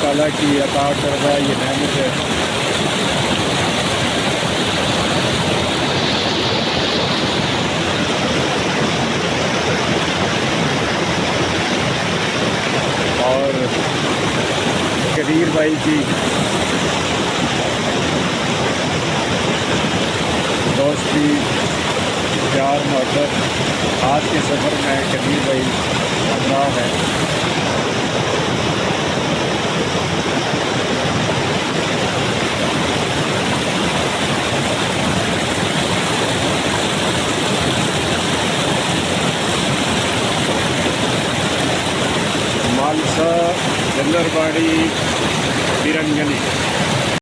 ताला की अता करदा ये नेमत है। और कबीर भाई की दोस्ती, प्यार, मोहब्बत आज के सफ़र में कबीर भाई हमरा है।